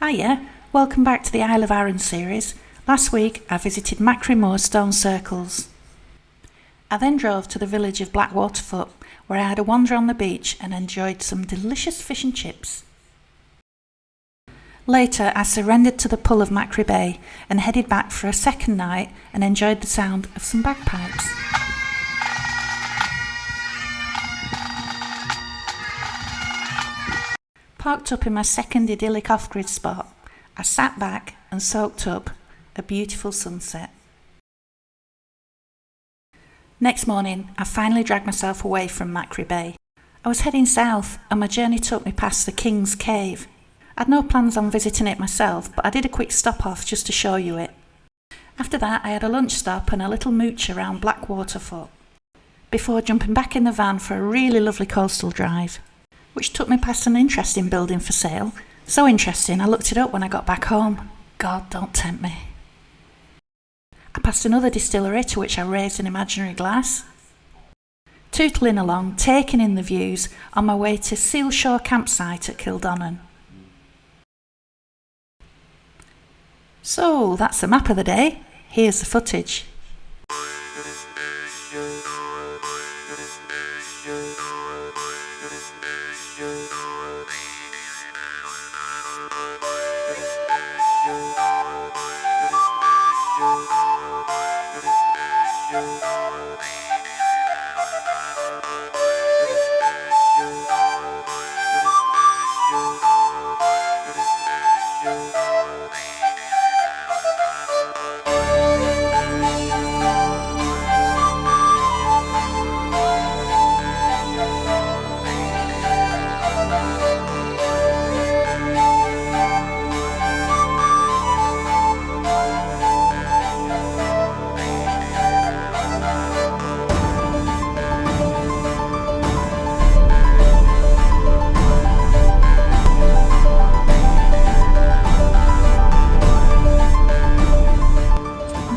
Hiya, welcome back to the Isle of Arran series. Last week I visited Machrie Moor Stone Circles. I then drove to the village of Blackwaterfoot, where I had a wander on the beach and enjoyed some delicious fish and chips. Later I surrendered to the pull of Machrie Bay and headed back for a second night and enjoyed the sound of some bagpipes. Parked up in my second idyllic off-grid spot, I sat back and soaked up a beautiful sunset. Next morning, I finally dragged myself away from Machrie Bay. I was heading south and my journey took me past the King's Cave. I had no plans on visiting it myself, but I did a quick stop off just to show you it. After that, I had a lunch stop and a little mooch around Blackwaterfoot, before jumping back in the van for a really lovely coastal drive, which took me past an interesting building for sale. So interesting, I looked it up when I got back home. God, don't tempt me. I passed another distillery to which I raised an imaginary glass. Tootling along, taking in the views on my way to Seal Shore campsite at Kildonan. So that's the map of the day. Here's the footage.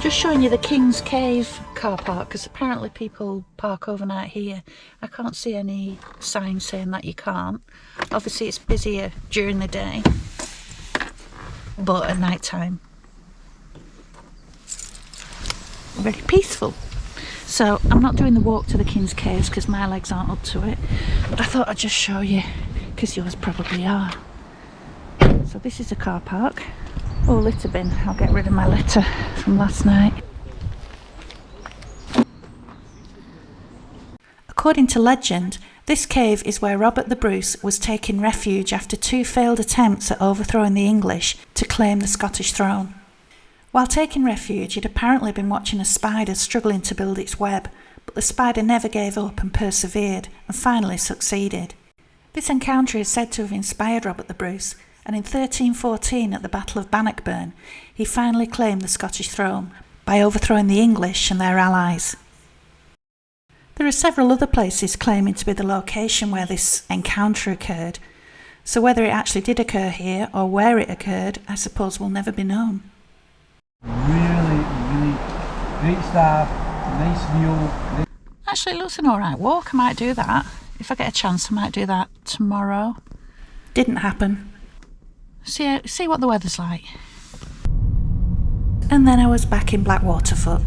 Just showing you the King's Cave car park, because apparently people park overnight here. I can't see any sign saying that you can't. Obviously it's busier during the day, but at night time very peaceful. So I'm not doing the walk to the King's Caves because my legs aren't up to it, but I thought I'd just show you because yours probably are. So this is a car park. Oh, litter bin. I'll get rid of my litter from last night. According to legend, this cave is where Robert the Bruce was taking refuge after 2 failed attempts at overthrowing the English to claim the Scottish throne. While taking refuge, he'd apparently been watching a spider struggling to build its web, but the spider never gave up and persevered, and finally succeeded. This encounter is said to have inspired Robert the Bruce, and in 1314 at the Battle of Bannockburn, he finally claimed the Scottish throne by overthrowing the English and their allies. There are several other places claiming to be the location where this encounter occurred, so whether it actually did occur here or where it occurred, I suppose will never be known. Really great staff, nice meal. Actually, it looks an alright walk. I might do that. If I get a chance, I might do that tomorrow. Didn't happen. See what the weather's like. And then I was back in Blackwaterfoot.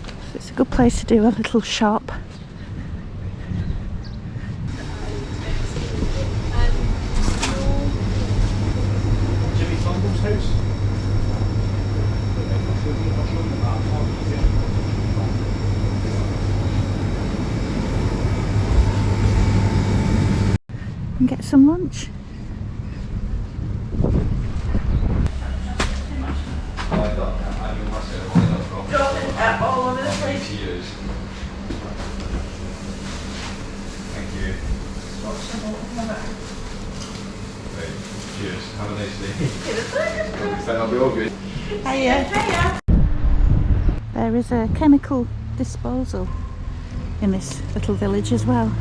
So it's a good place to do a little shop. And get some lunch. All over the place. Thank you. Cheers. Have a nice day. That'll be all good. Hiya. There is a chemical disposal in this little village as well,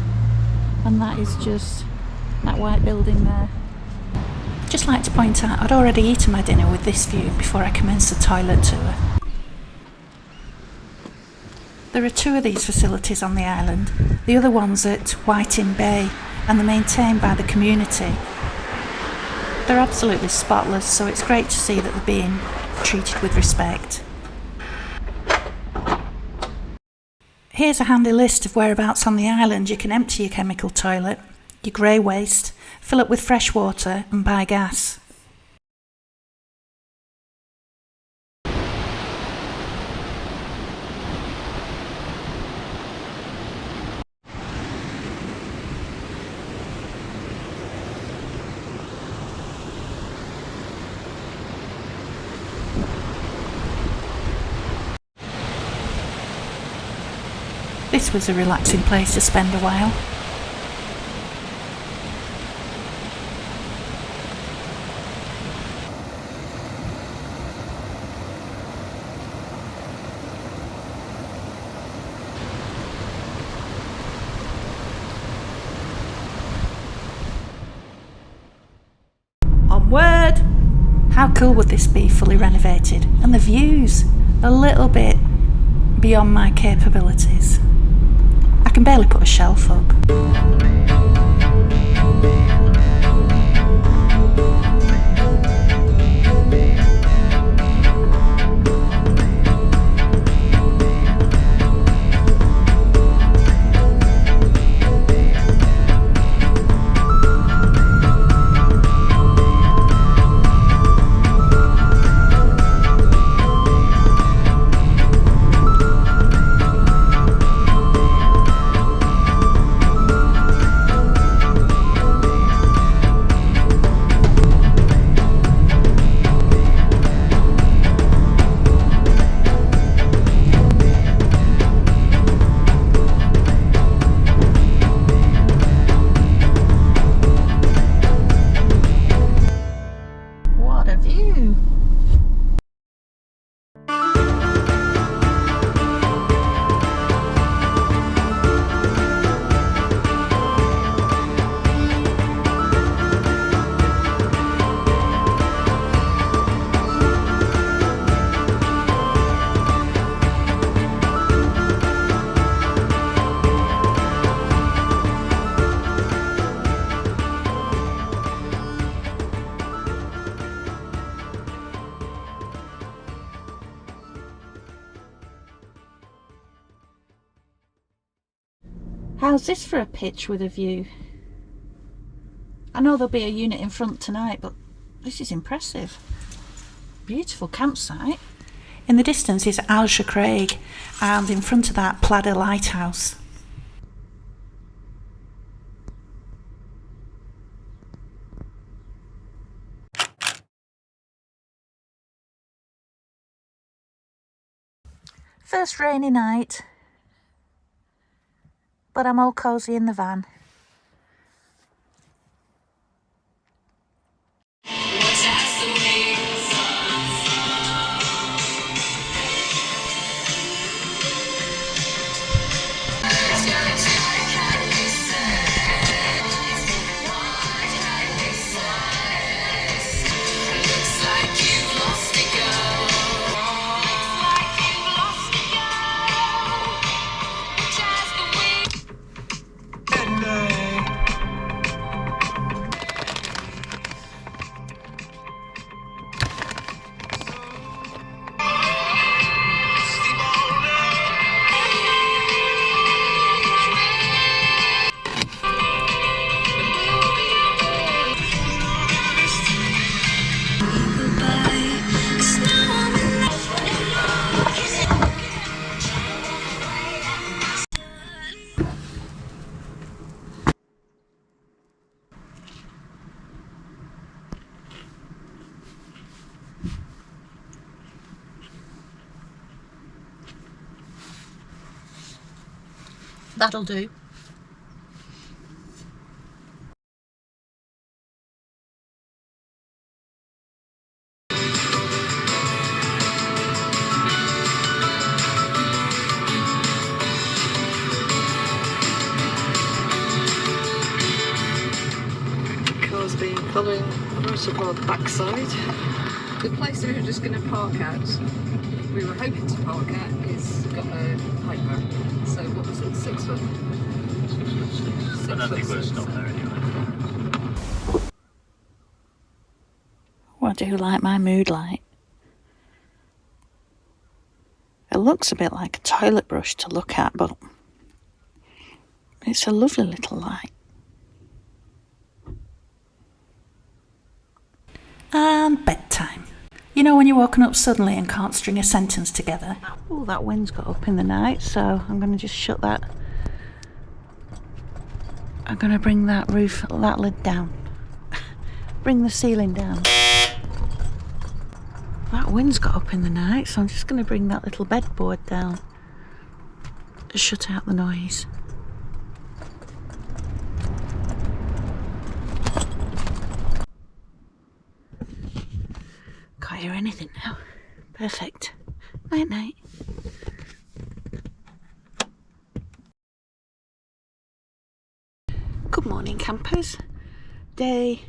and that is just that white building there. Just like to point out, I'd already eaten my dinner with this view before I commenced the toilet tour. There are 2 of these facilities on the island. The other one's at Machrie Bay, and they're maintained by the community. They're absolutely spotless, so it's great to see that they're being treated with respect. Here's a handy list of whereabouts on the island you can empty your chemical toilet, your grey waste, fill up with fresh water and buy gas. This was a relaxing place to spend a while. Onward! How cool would this be fully renovated? And the views, a little bit beyond my capabilities. I can barely put a shelf up. How's this for a pitch with a view? I know there'll be a unit in front tonight, but this is impressive. Beautiful campsite. In the distance is Aisla Craig, and in front of that Pladda Lighthouse. First rainy night, but I'm all cosy in the van. That'll do. Car's been following right up our backside. The place that we're just going to park at, we were hoping to park at is got a piper. So what was it, 6 foot? I don't think we'll stop there anyway. Well, I do like my mood light. It looks a bit like a toilet brush to look at, but it's a lovely little light. And bedtime. You know when you're woken up suddenly and can't string a sentence together? Oh, that wind's got up in the night, so I'm going to just shut that. I'm going to bring that lid down. Bring the ceiling down. That wind's got up in the night, so I'm just going to bring that little bedboard down to shut out the noise. Can't hear anything now. Perfect. Night night. Good morning, campers. Day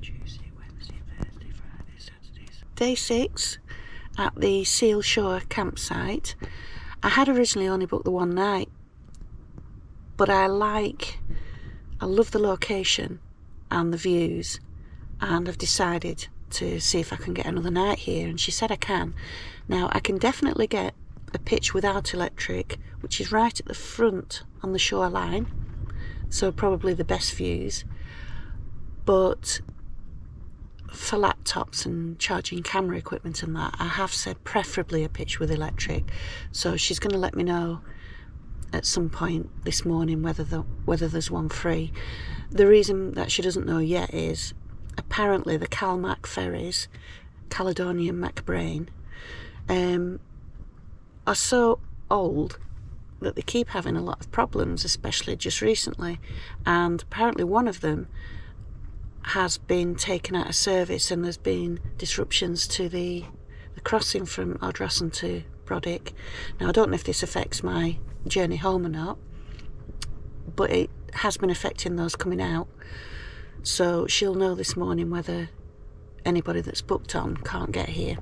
Tuesday, Wednesday, Thursday, Friday, Saturday. Day 6 at the Seal Shore campsite. I had originally only booked the one night, but I love the location and the views, and I've decided to see if I can get another night here, and she said I can. Now I can definitely get a pitch without electric, which is right at the front on the shoreline, so probably the best views, but for laptops and charging camera equipment and that, I have said preferably a pitch with electric, so she's going to let me know at some point this morning whether there's one free. The reason that she doesn't know yet is apparently the CalMac ferries, Caledonian MacBrain, are so old that they keep having a lot of problems, especially just recently, and apparently one of them has been taken out of service and there's been disruptions to the crossing from Ardrossan to Brodick. Now I don't know if this affects my journey home or not, but it has been affecting those coming out, so she'll know this morning whether anybody that's booked on can't get here.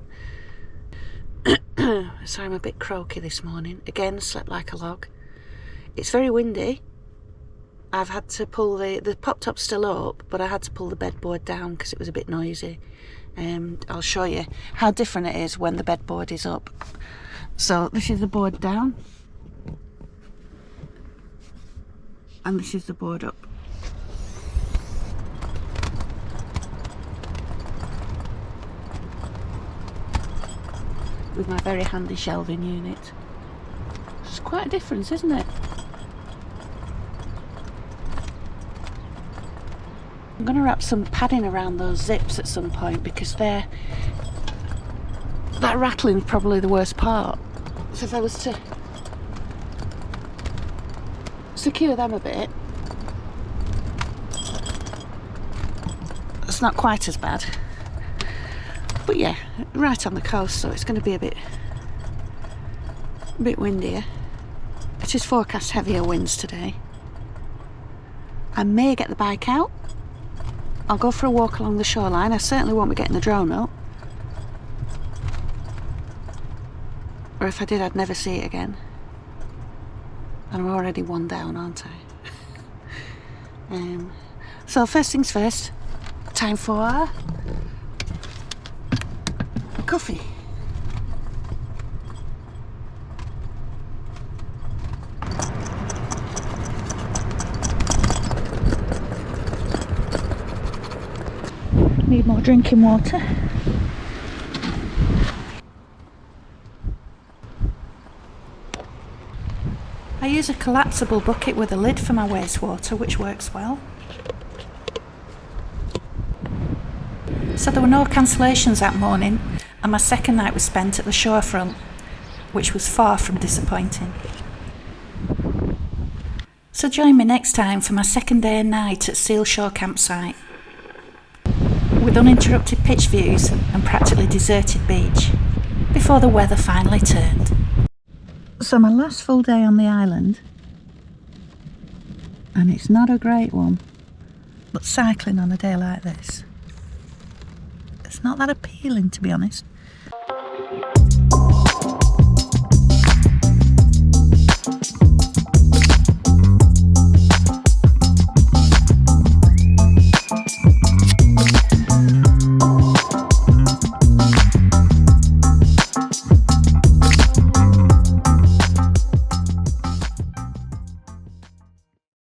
So I'm a bit croaky this morning. Again, slept like a log. It's very windy. I've had to pull the pop top's still up, but I had to pull the bedboard down because it was a bit noisy. I'll show you how different it is when the bedboard is up. So this is the board down, and this is the board up. With my very handy shelving unit. It's quite a difference, isn't it? I'm going to wrap some padding around those zips at some point because that rattling's probably the worst part. So if I was to secure them a bit, it's not quite as bad. But yeah, right on the coast, so it's going to be a bit windier. It is forecast heavier winds today. I may get the bike out. I'll go for a walk along the shoreline. I certainly won't be getting the drone up. Or if I did, I'd never see it again. And I'm already one down, aren't I? So first things first, time for coffee. Need more drinking water. I use a collapsible bucket with a lid for my wastewater, which works well. So there were no cancellations that morning, and my second night was spent at the shorefront, which was far from disappointing. So join me next time for my second day and night at Seal Shore campsite, with uninterrupted pitch views and practically deserted beach, before the weather finally turned. So my last full day on the island, and it's not a great one, but cycling on a day like this, it's not that appealing, to be honest.